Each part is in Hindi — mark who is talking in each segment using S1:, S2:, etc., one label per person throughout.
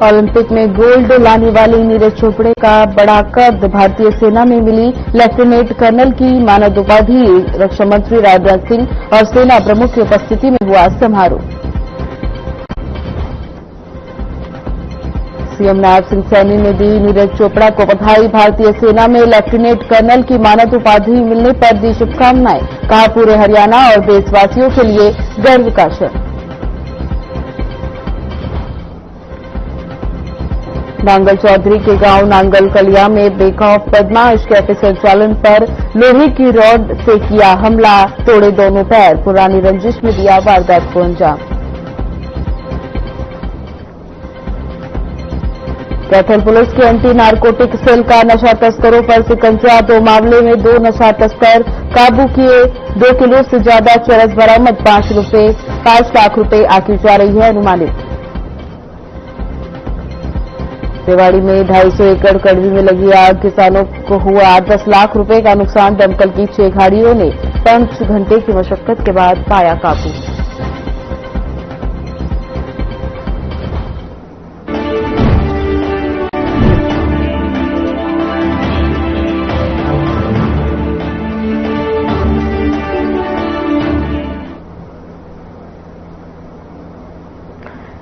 S1: ओलंपिक में गोल्ड लाने वाली नीरज चोपड़े का बड़ा कद, भारतीय सेना में मिली लेफ्टिनेंट कर्नल की मानद उपाधि। रक्षा मंत्री राजनाथ सिंह और सेना प्रमुख की उपस्थिति में हुआ समारोह। सीएम नायब सिंह सैनी ने दी नीरज चोपड़ा को बधाई। भारतीय सेना में लेफ्टिनेंट कर्नल की मानद उपाधि मिलने पर दी शुभकामनाएं। कहा, पूरे हरियाणा और देशवासियों के लिए गर्व का क्षण। नांगल चौधरी के गांव नांगल कलिया में बेखौफ बदमाश कैफे संचालन पर लोहे की रॉड से किया हमला, तोड़े दोनों पैर। पुरानी रंजिश में दिया वारदात को अंजाम। कैथल पुलिस के एंटी नारकोटिक सेल का नशा तस्करों पर शिकंजा। 2 मामले में 2 नशा तस्कर काबू किए। 2 किलो से ज्यादा चरस बरामद। 5 लाख रुपए आकी जा रही है अनुमानित। रेवाड़ी में 250 एकड़ कड़वी में लगी आग, किसानों को हुआ 10 लाख रुपए का नुकसान। दमकल की 6 गाड़ियों ने 5 घंटे की मशक्कत के बाद पाया काबू।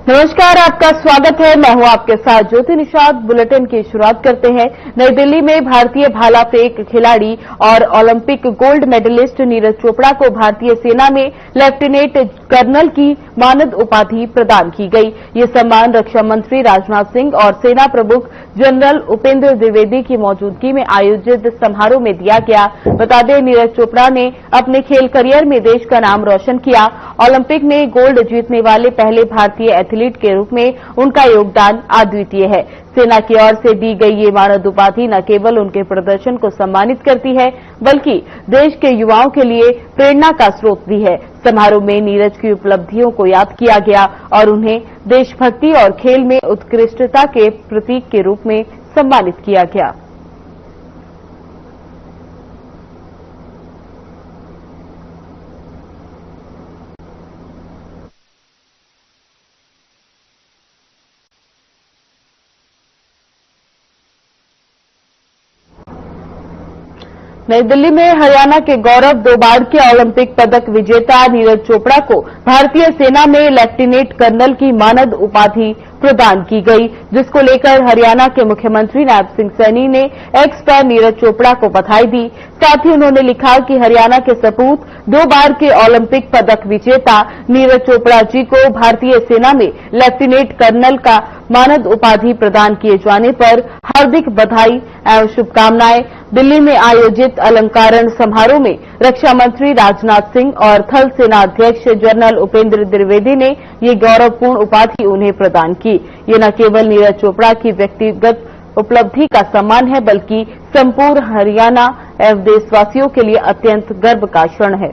S1: नमस्कार, आपका स्वागत है। मैं हूं आपके साथ ज्योति निषाद। बुलेटिन की शुरुआत करते हैं। नई दिल्ली में भारतीय भाला फेंक खिलाड़ी और Olympic gold medalist Neeraj Chopra को भारतीय सेना में लेफ्टिनेंट कर्नल की मानद उपाधि प्रदान की गई। ये सम्मान रक्षा मंत्री राजनाथ सिंह और सेना प्रमुख जनरल उपेंद्र द्विवेदी की मौजूदगी में आयोजित समारोह में दिया गया। बता दें, नीरज चोपड़ा ने अपने खेल करियर में देश का नाम रोशन किया। ओलंपिक में गोल्ड जीतने वाले पहले भारतीय एथलीट के रूप में उनका योगदान अद्वितीय है। सेना की ओर से दी गई ये मानद उपाधि न केवल उनके प्रदर्शन को सम्मानित करती है, बल्कि देश के युवाओं के लिए प्रेरणा का स्रोत भी है। समारोह में नीरज की उपलब्धियों को याद किया गया और उन्हें देशभक्ति और खेल में उत्कृष्टता के प्रतीक के रूप में सम्मानित किया गया। नई दिल्ली में हरियाणा के गौरव, 2 बार के ओलंपिक पदक विजेता नीरज चोपड़ा को भारतीय सेना में लेफ्टिनेंट कर्नल की मानद उपाधि प्रदान की गई, जिसको लेकर हरियाणा के मुख्यमंत्री नायब सिंह सैनी ने एक्स पर नीरज चोपड़ा को बधाई दी। साथ ही उन्होंने लिखा कि हरियाणा के सपूत 2 बार के ओलंपिक पदक विजेता नीरज चोपड़ा जी को भारतीय सेना में लेफ्टिनेंट कर्नल का मानद उपाधि प्रदान किए जाने पर हार्दिक बधाई एवं शुभकामनाएं। दिल्ली में आयोजित अलंकरण समारोह में रक्षा मंत्री राजनाथ सिंह और थल सेना अध्यक्ष जनरल उपेंद्र द्विवेदी ने ये गौरवपूर्ण उपाधि उन्हें प्रदान की। ये न केवल नीरज चोपड़ा की व्यक्तिगत उपलब्धि का सम्मान है, बल्कि संपूर्ण हरियाणा एवं देशवासियों के लिए अत्यंत गर्व का क्षण है।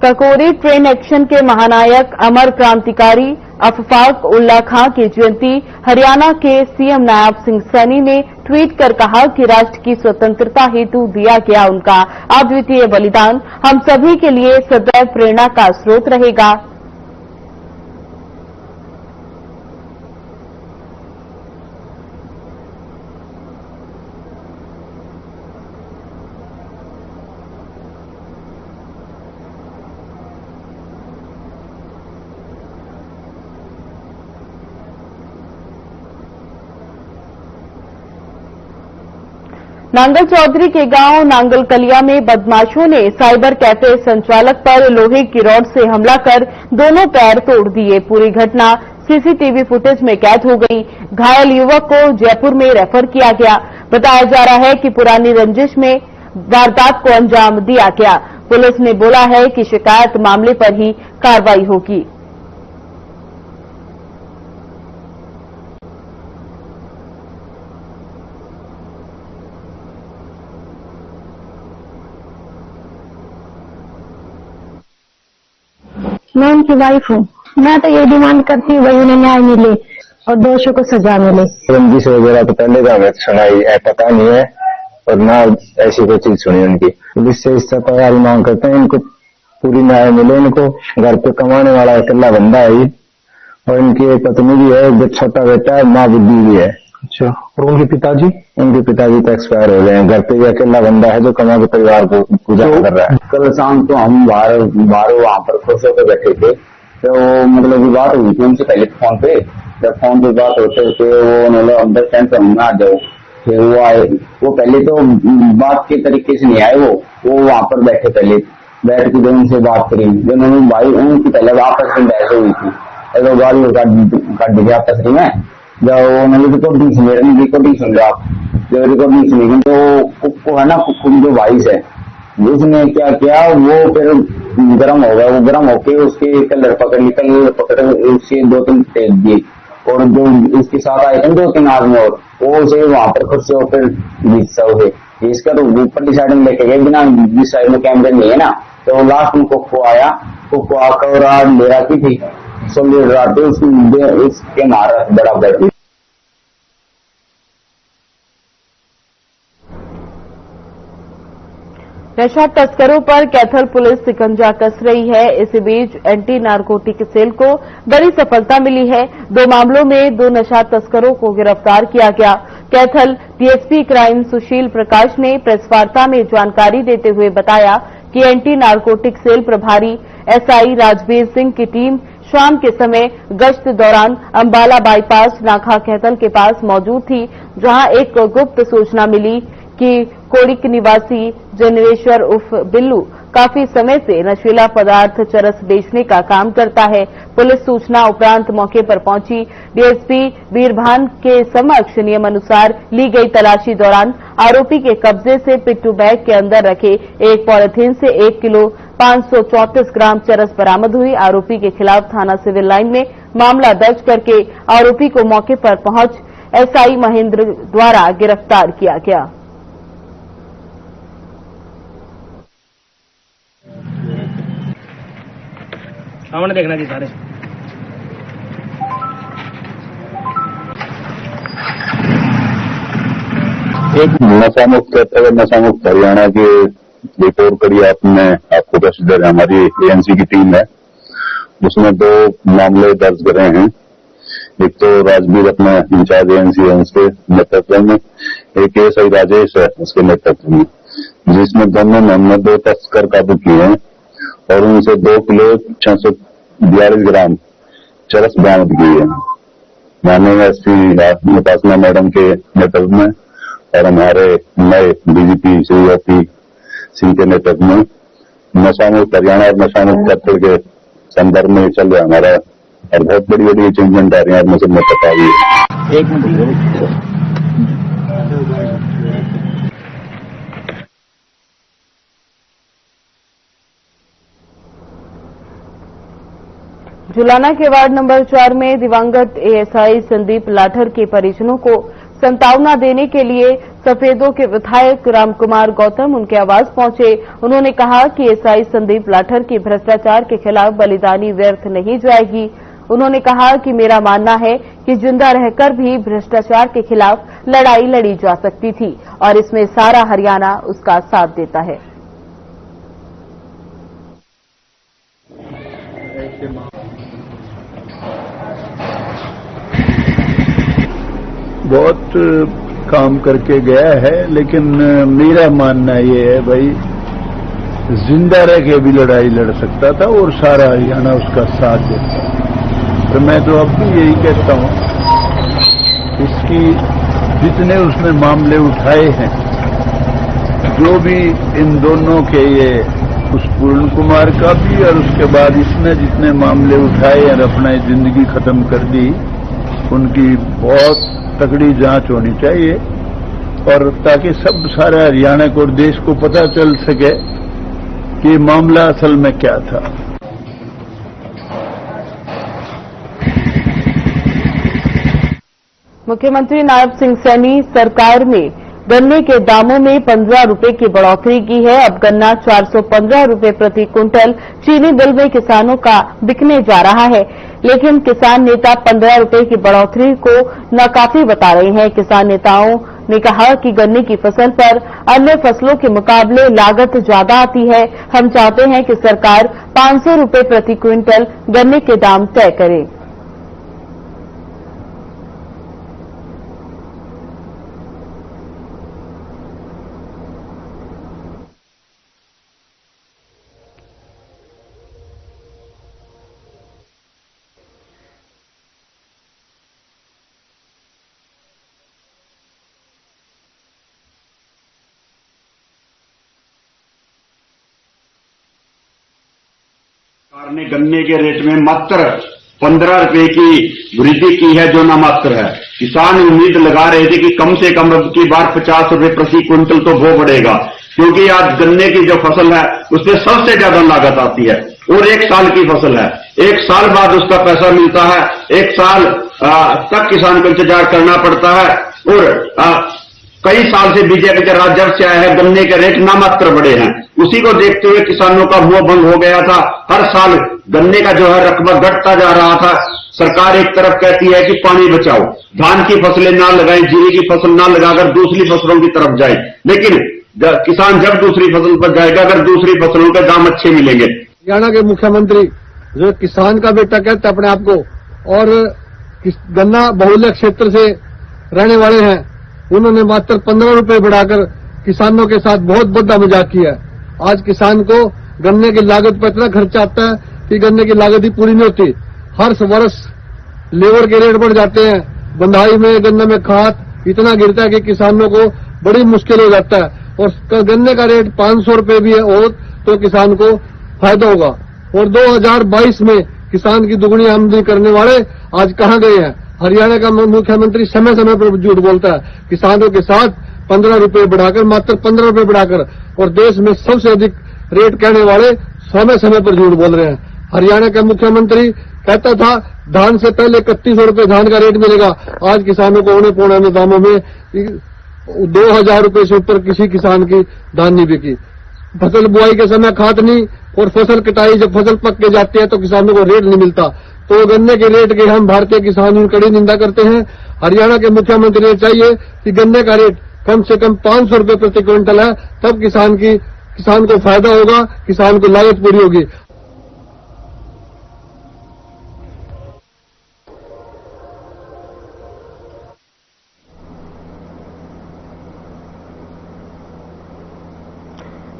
S1: ककोरी ट्रेन एक्शन के महानायक अमर क्रांतिकारी अफाक उल्ला खां की जयंती हरियाणा के सीएम नायब सिंह सैनी ने ट्वीट कर कहा कि राष्ट्र की स्वतंत्रता हेतु दिया गया उनका अद्वितीय बलिदान हम सभी के लिए सदैव प्रेरणा का स्रोत रहेगा। नांगल चौधरी के गांव नांगल कलिया में बदमाशों ने साइबर कैफे संचालक पर लोहे की रॉड से हमला कर दोनों पैर तोड़ दिए। पूरी घटना सीसीटीवी फुटेज में कैद हो गई। घायल युवक को जयपुर में रेफर किया गया। बताया जा रहा है कि पुरानी रंजिश में वारदात को अंजाम दिया गया। पुलिस ने बोला है कि शिकायत मामले पर ही कार्रवाई होगी।
S2: मैं उनकी वाइफ हूँ। मैं तो ये डिमांड करती हूँ भाई उन्हें न्याय मिले और दोषियों को सजा मिले।
S3: रंजिश वगैरह तो पहले का हमें सुनाई है पता नहीं है और ना ऐसी कोई चीज सुनी उनकी। पुलिस से इस सरकार मांग करते हैं इनको पूरी न्याय मिले। इनको घर पे कमाने वाला अकेला बंदा है और इनकी एक पत्नी भी है, जो छोटा बेटा है, माँ बुद्धि भी है।
S4: अच्छा, और उनके पिताजी
S3: तो एक्सपायर हो गए हैं। घर पे भी अकेला बंदा है जो कमा के परिवार को गुजारा कर रहा है।
S5: कल शाम को हम बाहर वहाँ पर खुश होकर बैठे थे, तो मतलब की बात हुई थी उनसे पहले फोन पे। जब फोन पे बात होते होते वो उन्होंने अंडरस्टैंड समझ आ जाओ, फिर वो आए। वो पहले तो बात के तरीके से नहीं आए, वो वहाँ पर बैठे, पहले बैठ के जो उनसे बात करी, जो उन्होंने भाई उनकी पहले आपस में बहस हुई थी, तो गाड़ी काट दी आपस में। जब उन्होंने रिकॉर्डिंग सुनी, रिकॉर्डिंग सुन रहा आप, जब रिकॉर्डिंग सुनेगी तो उसको है ना खुद जो वाइस है उसने क्या किया, वो फिर गर्म हो गया। वो गर्म होके उसके कलर पकड़ उससे 2-3 टेप दिए और जो इसके साथ आए थे 2-3 आदमी और वो उसे वहां पर खुद से होकर इसका तो ऊपर साइड में लेके गए बिना, जिस साइड में कैमरे नहीं है ना, तो लास्ट में कोको आया। कोको आकर ले रखी थी, सोल्ड रात उसके मारा बराबर।
S1: नशा तस्करों पर कैथल पुलिस शिकंजा कस रही है। इसी बीच एंटी नारकोटिक सेल को बड़ी सफलता मिली है। 2 मामलों में 2 नशा तस्करों को गिरफ्तार किया गया। कैथल डीएसपी क्राइम सुशील प्रकाश ने प्रेस वार्ता में जानकारी देते हुए बताया कि एंटी नारकोटिक सेल प्रभारी एसआई राजवीर सिंह की टीम शाम के समय गश्त दौरान अंबाला बाईपास नाका कैथल के पास मौजूद थी, जहां एक गुप्त सूचना मिली कि कोड़िक निवासी जनेश्वर उर्फ बिल्लू काफी समय से नशीला पदार्थ चरस बेचने का काम करता है। पुलिस सूचना उपरांत मौके पर पहुंची। डीएसपी बीरभान के समक्ष नियमानुसार ली गई तलाशी दौरान आरोपी के कब्जे से पिट्ठू बैग के अंदर रखे एक पॉलिथीन से 1 किलो 534 ग्राम चरस बरामद हुई। आरोपी के खिलाफ थाना सिविल लाइन में मामला दर्ज करके आरोपी को मौके पर पहुंच एसआई महेंद्र द्वारा गिरफ्तार किया गया।
S6: सामने देखना जी सारे।
S3: एक नशा मुक्त हरियाणा की रिपोर्ट करी आपने, आपको प्रसिद्ध हमारी एएनसी की टीम है, उसमें 2 मामले दर्ज करे हैं। एक तो राजवीर अपने इंचार्ज एएनसी है उसके नेतृत्व में, एक एसआई राजेश है उसके नेतृत्व में, जिसमें दोनों में हमने 2 तस्कर काबू किए हैं और उनसे 2 किलो 642 ग्राम चरस बरामद की है। माननीय एसपी उपासना मैडम के नेतृत्व में और हमारे नए डीजीपी श्री ओपी सिंह के नेतृत्व में नशा मुक्त हरियाणा और नशा मुक्त कैथल के संदर्भ में चल रहा हमारा, और बहुत बड़ी बड़ी अचीवमेंट आ रही है मुझे पता भी है।
S6: 1 मिनट।
S1: जुलाना के वार्ड नंबर 4 में दिवंगत एएसआई संदीप लाठर के परिजनों को संतावना देने के लिए सफेदों के विधायक रामकुमार गौतम उनके आवास पहुंचे। उन्होंने कहा कि एएसआई संदीप लाठर की भ्रष्टाचार के खिलाफ बलिदानी व्यर्थ नहीं जाएगी। उन्होंने कहा कि मेरा मानना है कि जिंदा रहकर भी भ्रष्टाचार के खिलाफ लड़ाई लड़ी जा सकती थी और इसमें सारा हरियाणा उसका साथ देता है।
S7: बहुत काम करके गया है, लेकिन मेरा मानना ये है भाई जिंदा रह के भी लड़ाई लड़ सकता था और सारा हरियाणा उसका साथ देता। तो मैं तो अब भी यही कहता हूं, इसकी जितने उसने मामले उठाए हैं, जो भी इन दोनों के, ये उस पूर्ण कुमार का भी और उसके बाद इसने जितने मामले उठाए और अपना जिंदगी खत्म कर दी, उनकी बहुत तगड़ी जांच होनी चाहिए, और ताकि सब सारा हरियाणा को और देश को पता चल सके कि मामला असल में क्या था।
S1: मुख्यमंत्री नायब सिंह सैनी सरकार में गन्ने के दामों में 15 रुपए की बढ़ोतरी की है। अब गन्ना 415 रुपए प्रति क्विंटल चीनी मिल में किसानों का बिकने जा रहा है, लेकिन किसान नेता 15 रुपए की बढ़ोतरी को नाकाफी बता रहे हैं। किसान नेताओं ने कहा कि गन्ने की फसल पर अन्य फसलों के मुकाबले लागत ज्यादा आती है। हम चाहते हैं कि सरकार 500 रुपए प्रति क्विंटल गन्ने के दाम तय करे।
S8: सरकार ने गन्ने के रेट में मात्र 15 रुपए की वृद्धि की है, जो नामात्र है। किसान उम्मीद लगा रहे थे कि कम से कम अब की बार 50 रुपए प्रति क्विंटल तो वो बढ़ेगा, क्योंकि आज गन्ने की जो फसल है उसमें सबसे ज्यादा लागत आती है और 1 साल की फसल है। 1 साल बाद उसका पैसा मिलता है, 1 साल तक किसान को इंतजार करना पड़ता है और कई साल से बीजेपी का राज जब से आया है गन्ने के रेट नामात्र बढ़े हैं। उसी को देखते हुए किसानों का मुंह बंद हो गया था। हर साल गन्ने का जो है रकबा घटता जा रहा था। सरकार एक तरफ कहती है कि पानी बचाओ, धान की फसलें ना लगाएं, जीरी की फसल ना लगाकर दूसरी फसलों की तरफ जाए, लेकिन किसान जब दूसरी फसल पर जाएगा अगर दूसरी फसलों के दाम अच्छे मिलेंगे।
S9: हरियाणा के मुख्यमंत्री जो किसान का बेटा कहते हैं अपने आप को और गन्ना बहुल्य क्षेत्र से रहने वाले हैं, उन्होंने मात्र 15 रुपए बढ़ाकर किसानों के साथ बहुत बड़ा मजाक किया है। आज किसान को गन्ने की लागत पर इतना खर्चा आता है कि गन्ने की लागत ही पूरी नहीं होती। हर वर्ष लेबर के रेट बढ़ जाते हैं, बंधाई में गन्ने में खाद इतना गिरता है कि किसानों को बड़ी मुश्किल हो जाता है। और गन्ने का रेट 500 रुपए भी हो तो किसान को फायदा होगा। और 2022 में किसान की दुगनी आमदनी करने वाले आज कहां गए हैं? हरियाणा का मुख्यमंत्री समय समय पर झूठ बोलता है। किसानों के साथ 15 रुपए बढ़ाकर, मात्र 15 रुपए बढ़ाकर, और देश में सबसे अधिक रेट कहने वाले समय समय पर झूठ बोल रहे हैं। हरियाणा का मुख्यमंत्री कहता था धान से पहले 3100 रुपए धान का रेट मिलेगा। आज किसानों को औने पौने दामों में 2000 रुपए से ऊपर किसी किसान की धान नहीं बिकी। फसल बुआई के समय खाद नहीं और फसल कटाई जब फसल पक के जाती है तो किसानों को रेट नहीं मिलता। तो गन्ने के रेट की हम भारतीय किसान कड़ी निंदा करते हैं। हरियाणा के मुख्यमंत्री ने चाहिए कि गन्ने का रेट कम से कम 500 रुपए प्रति क्विंटल है, तब किसान को फायदा होगा, किसान को लागत पूरी होगी।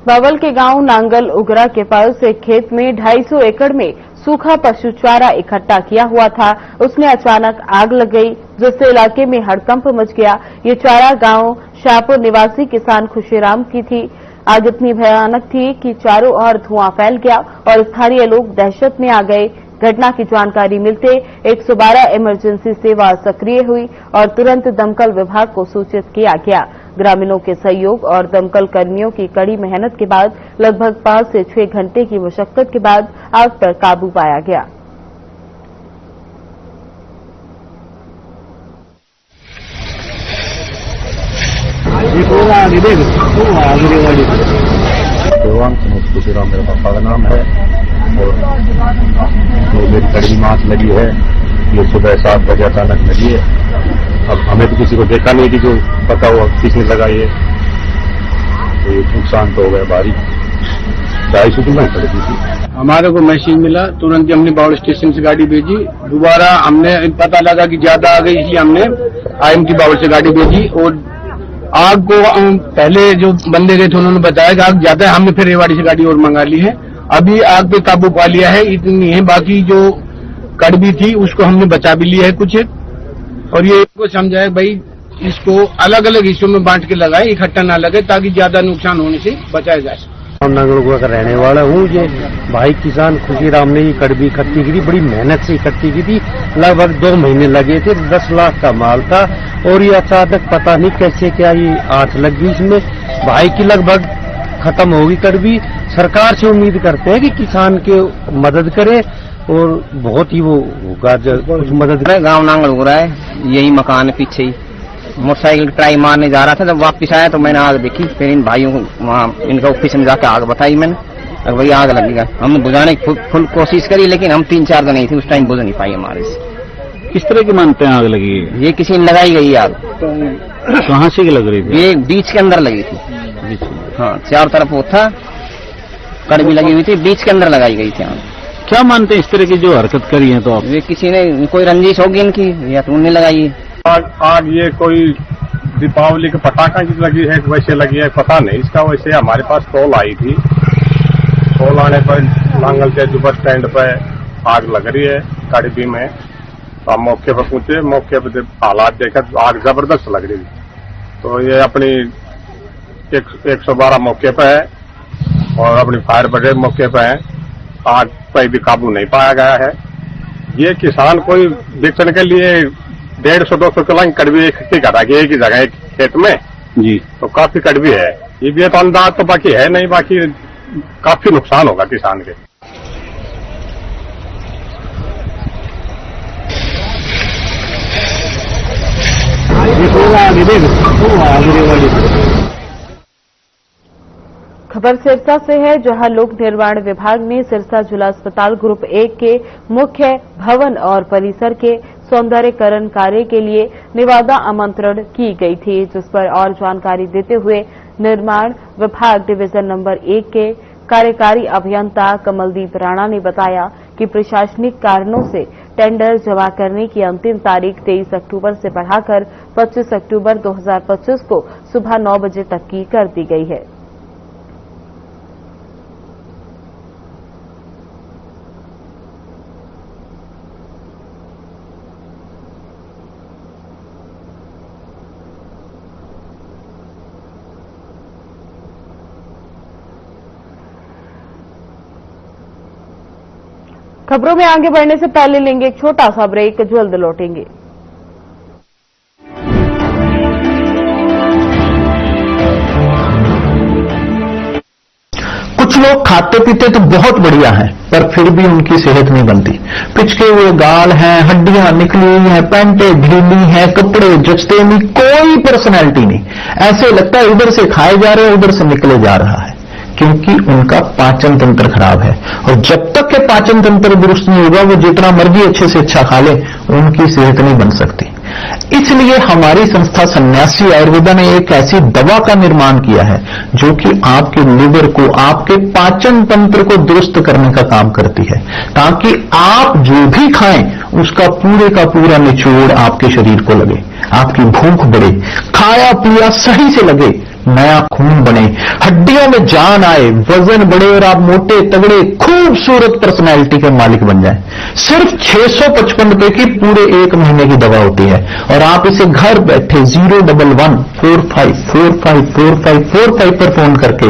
S1: बावल के गांव नांगल उगरा के पास एक खेत में 250 एकड़ में सूखा पशु चारा इकट्ठा किया हुआ था। उसमें अचानक आग लग गई, जिससे इलाके में हड़कंप मच गया। ये चारा गांव शाहपुर निवासी किसान खुशीराम की थी। आग इतनी भयानक थी कि चारों ओर धुआं फैल गया और स्थानीय लोग दहशत में आ गए। घटना की जानकारी मिलते 112 इमरजेंसी सेवा सक्रिय हुई और तुरंत दमकल विभाग को सूचित किया गया। ग्रामीणों के सहयोग और दमकल कर्मियों की कड़ी मेहनत के बाद लगभग 5 से 6 घंटे की मशक्कत के बाद आग पर काबू पाया गया।
S3: खुशीराम मेरे पापा का नाम है और तो मेरी कड़ी मांस लगी है। ये सुबह 7 बजे अचानक लगी है। अब हमें तो किसी को देखा नहीं कि जो पता हुआ किसने लगाई है, तो ये नुकसान तो हो गया भारी। 250 की मैं खरीदी थी।
S9: हमारे को मैसेज मिला, तुरंत हमने बावल स्टेशन से गाड़ी भेजी। दोबारा हमने पता लगा कि ज्यादा आ गई, इसलिए हमने IMT बावल से गाड़ी भेजी। और आग को पहले जो बंदे गए थे उन्होंने बताया कि आग ज्यादा है, हमने फिर रेवाड़ी से गाड़ी और मंगा ली है। अभी आग पे काबू पा लिया है, इतनी है। बाकी जो कड़वी थी उसको हमने बचा भी लिया है कुछ। और ये को समझाए भाई इसको अलग अलग हिस्सों में बांट के लगाए, इकट्ठा ना लगे, ताकि ज्यादा नुकसान होने से बचाया जाए।
S10: हम नागरों का रहने वाला हूँ। ये भाई किसान खुशीराम ने ये कड़वी इकट्ठी की थी, बड़ी मेहनत से इकट्ठी की थी। लगभग 2 महीने लगे थे, 10 लाख का माल था। और ये अचानक पता नहीं कैसे क्या ये आग लग गई इसमें। भाई की लगभग खत्म होगी कड़वी। सरकार से उम्मीद करते हैं कि किसान के मदद करे और बहुत ही वो होगा कुछ मदद।
S11: गाँव नांगल हो रहा है, यही मकान है पीछे ही।
S6: मोटरसाइकिल ट्राई मारने जा रहा था, जब वापस आया तो मैंने आग देखी। फिर इन भाइयों को वहाँ इनका ऑफिस में जाकर आग बताई मैंने, और वही आग लग गया। हमने बुझाने की फुल कोशिश करी, लेकिन हम 3-4 दिन नहीं थे उस टाइम, बुझ नहीं पाई हमारे से।
S11: किस तरह की मानते हैं आग लगी?
S6: ये किसी ने लगाई गई आग।
S11: कहाँ से लग रही थी?
S6: ये बीच के अंदर लगी थी। हाँ, चारों तरफ वो था, कड़वी लगी हुई थी, बीच के अंदर लगाई गई थी आग।
S11: क्या मानते हैं इस तरह की जो हरकत करी है? तो आप
S6: ये किसी ने, कोई रंजिश होगी इनकी, या तो उन्हें लगाई है
S10: आग। ये कोई दीपावली के पटाखा की लगी है, वैसे लगी है, पता नहीं इसका। वैसे हमारे पास कॉल आई थी, कॉल आने पर नांगल के जो बस स्टैंड पर आग लग रही है कड़बी में। तो हम मौके पर पहुंचे, मौके पर हालात देखा तो आग जबरदस्त लग रही थी। तो ये अपनी 112 मौके पर है और अपनी फायर ब्रिगेड मौके पर है। आग पर भी काबू नहीं पाया गया है। ये किसान कोई बेचने के लिए 150-200 किलो कड़वी इकट्ठी करा के एक ही जगह एक खेत में
S11: जी,
S10: तो काफी कड़वी है। ये भी तो अंदाज तो बाकी है नहीं, बाकी काफी नुकसान होगा किसान के।
S1: खबर सिरसा से है, जहां लोक निर्माण विभाग ने सिरसा जिला अस्पताल ग्रुप 1 के मुख्य भवन और परिसर के सौंदर्यकरण कार्य के लिए निविदा आमंत्रण की गई थी, जिस पर और जानकारी देते हुए निर्माण विभाग डिवीजन नंबर 1 के कार्यकारी अभियंता कमलदीप राणा ने बताया कि प्रशासनिक कारणों से टेंडर जमा करने की अंतिम तारीख 23 अक्टूबर से बढ़ाकर 25 अक्टूबर 2025 को सुबह 9 बजे तक की कर दी गई है। खबरों में आगे बढ़ने से पहले लेंगे एक छोटा सा ब्रेक, जल्द लौटेंगे।
S4: कुछ लोग खाते पीते तो बहुत बढ़िया हैं, पर फिर भी उनकी सेहत नहीं बनती। पिचके हुए गाल हैं, हड्डियां निकली हुई हैं, पैंटें ढीली हैं, कपड़े जचते नहीं, कोई पर्सनैलिटी नहीं। ऐसे लगता है इधर से खाए जा रहे हैं, उधर से निकले जा रहा है, क्योंकि उनका पाचन तंत्र खराब है। और जब तक के पाचन तंत्र दुरुस्त नहीं होगा, वो जितना मर्जी अच्छे से अच्छा खा ले, उनकी सेहत नहीं बन सकती। इसलिए हमारी संस्था सन्यासी आयुर्वेदा ने एक ऐसी दवा का निर्माण किया है जो कि आपके लिवर को, आपके पाचन तंत्र को दुरुस्त करने का काम करती है, ताकि आप जो भी खाएं उसका पूरे का पूरा निचोड़ आपके शरीर को लगे, आपकी भूख बढ़े, खाया पिया सही से लगे, नया खून बने, हड्डियों में जान आए, वजन बढ़े और आप मोटे तगड़े खूबसूरत पर्सनैलिटी के मालिक बन जाएं। सिर्फ 655 रुपए की पूरे 1 महीने की दवा होती है और आप इसे घर बैठे 01145454545 पर फोन करके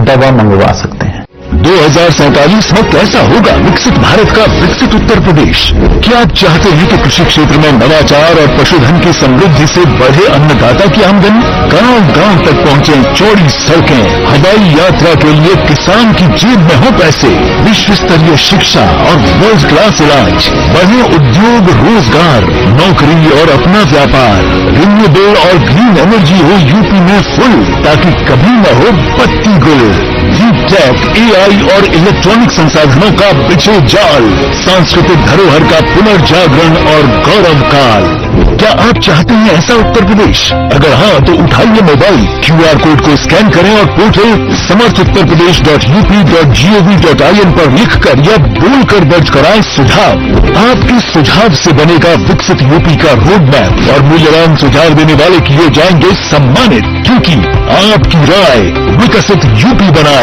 S4: दवा मंगवा सकते हैं।
S12: 2047 में कैसा होगा विकसित भारत का विकसित उत्तर प्रदेश? क्या आप चाहते हैं कि कृषि क्षेत्र में नवाचार और पशुधन की समृद्धि से बढ़े अन्नदाता की आमदनी? गांव-गांव तक पहुंचे चौड़ी सड़कें, हवाई यात्रा के लिए किसान की जेब में हो पैसे, विश्व स्तरीय शिक्षा और वर्ल्ड क्लास इलाज, बढ़े उद्योग, रोजगार, नौकरी और अपना व्यापार, रिन्यूएबल और ग्रीन एनर्जी हो यूपी में फुल, ताकि कभी न हो बत्ती गुल। डीप टेक, AI और इलेक्ट्रॉनिक संसाधनों का बिछे जाल, सांस्कृतिक धरोहर का पुनर्जागरण और गौरव काल। क्या आप चाहते हैं ऐसा उत्तर प्रदेश? अगर हाँ, तो उठाइए मोबाइल, QR कोड को स्कैन करें और पोर्टल समर्थuttarpradesh.up.gov.in पर लिखकर या बोलकर दर्ज कराएं सुझाव। आपके सुझाव से बनेगा विकसित यूपी का रोड मैप और मूल्यवान सुझाव देने वाले किए जाएंगे सम्मानित, क्योंकि आपकी राय विकसित यूपी बनाए।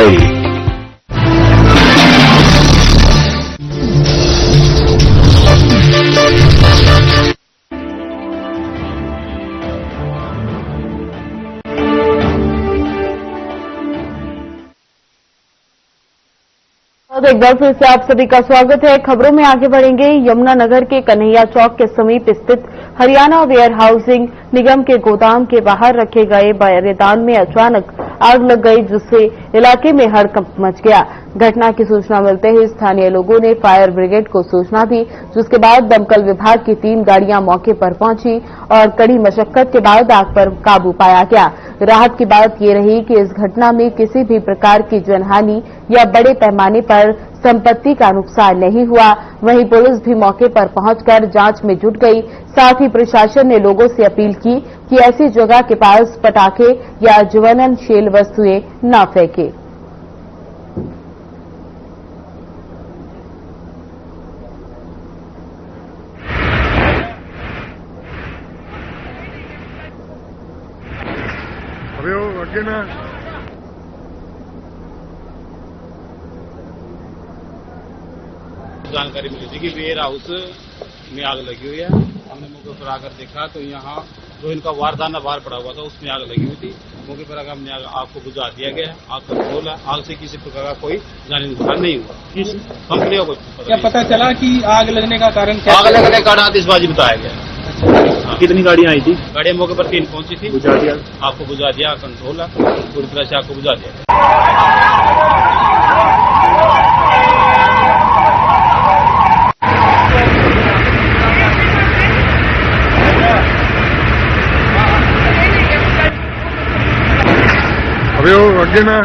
S1: एक बार फिर से आप सभी का स्वागत है। खबरों में आगे बढ़ेंगे। यमुनानगर के कन्हैया चौक के समीप स्थित हरियाणा वेयर हाउसिंग निगम के गोदाम के बाहर रखे गए बारदान में अचानक आग लग गई, जिससे इलाके में हड़कंप मच गया। घटना की सूचना मिलते ही स्थानीय लोगों ने फायर ब्रिगेड को सूचना दी, जिसके बाद दमकल विभाग की 3 गाड़ियां मौके पर पहुंची और कड़ी मशक्कत के बाद आग पर काबू पाया गया। राहत की बात ये रही कि इस घटना में किसी भी प्रकार की जनहानि या बड़े पैमाने पर संपत्ति का नुकसान नहीं हुआ। वहीं पुलिस भी मौके पर पहुंचकर जांच में जुट गई। साथ ही प्रशासन ने लोगों से अपील की कि ऐसी जगह के पास पटाखे या ज्वलनशील वस्तुएं न फेंकें।
S11: जानकारी मिली थी कि वेयर हाउस में आग लगी हुई है। हमने मौके पर आकर देखा तो यहाँ जो इनका वारदाना बाहर पड़ा हुआ था उसमें आग लगी हुई थी। मौके पर आकर हमने आग को बुझा दिया गया। आग कंट्रोल है। आग से किसी प्रकार का कोई जानी नुकसान नहीं हुआ। किस कंपनी को क्या पता चला कि आग लगने का कारण क्या? आग लगने का कारण आतिशबाजी बताया गया। कितनी गाड़ियां आई थी? गाड़ियां मौके पर 3 पहुंची थी। बुझा दिया, आपको बुझा दिया। कंट्रोल है, पूरी तरह से आपको बुझा दिया।
S7: अबे वो अगे ना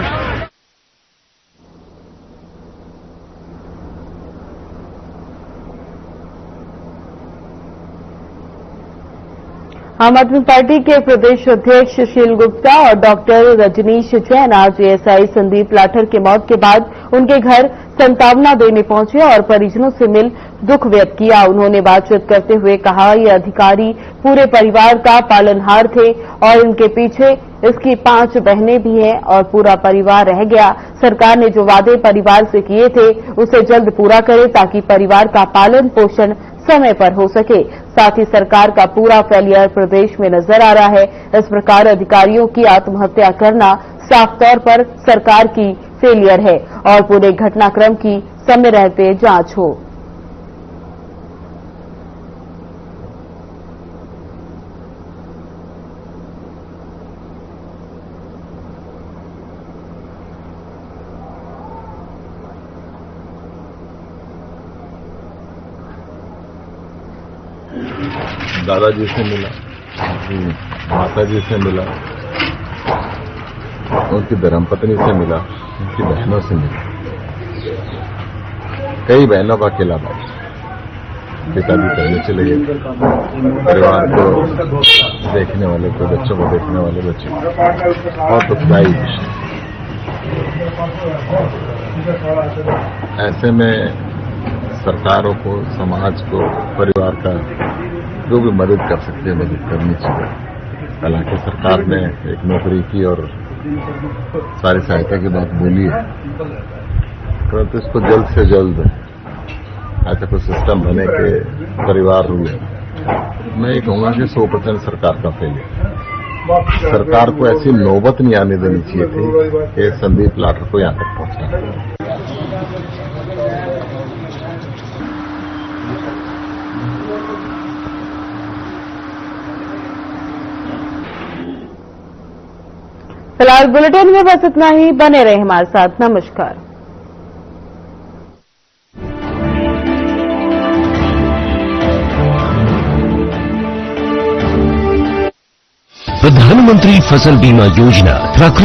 S1: आम आदमी पार्टी के प्रदेश अध्यक्ष सुशील गुप्ता और डॉक्टर रजनीश जैन आज एएसआई संदीप लाठर की मौत के बाद उनके घर संतावना देने पहुंचे और परिजनों से मिल दुख व्यक्त किया। उन्होंने बातचीत करते हुए कहा, ये अधिकारी पूरे परिवार का पालनहार थे और इनके पीछे इसकी 5 बहनें भी हैं और पूरा परिवार रह गया। सरकार ने जो वादे परिवार से किए थे उसे जल्द पूरा करे ताकि परिवार का पालन पोषण समय पर हो सके। साथ ही सरकार का पूरा फेलियर प्रदेश में नजर आ रहा है। इस प्रकार अधिकारियों की आत्महत्या करना साफ तौर पर सरकार की फेलियर है और पूरे घटनाक्रम की समय रहते जांच हो।
S13: दादाजी से मिला, माता जी से मिला, उनकी धर्मपत्नी से मिला, उनकी बहनों से मिला। कई बहनों का अकेला भाई, पिताजी पहले चले गए। परिवार को देखने वाले को, बच्चों को देखने वाले बच्चे, और दुखदायी विषय। ऐसे में सरकारों को, समाज को, परिवार का जो भी मदद कर सकते हैं मदद करनी चाहिए। हालांकि सरकार ने एक नौकरी की और सारी सहायता की बात बोली है, परंतु इसको जल्द से जल्द ऐसा कोई सिस्टम बने के परिवार रूल। मैं ये कहूंगा कि 100% सरकार का फेलियर। सरकार को ऐसी नौबत नहीं आने देनी चाहिए थी कि संदीप लाठर को यहां तक पहुंचना।
S1: फिलहाल बुलेटिन में बस इतना ही। बने रहे हमारे साथ। नमस्कार।
S12: प्रधानमंत्री फसल बीमा योजना प्राकृतिक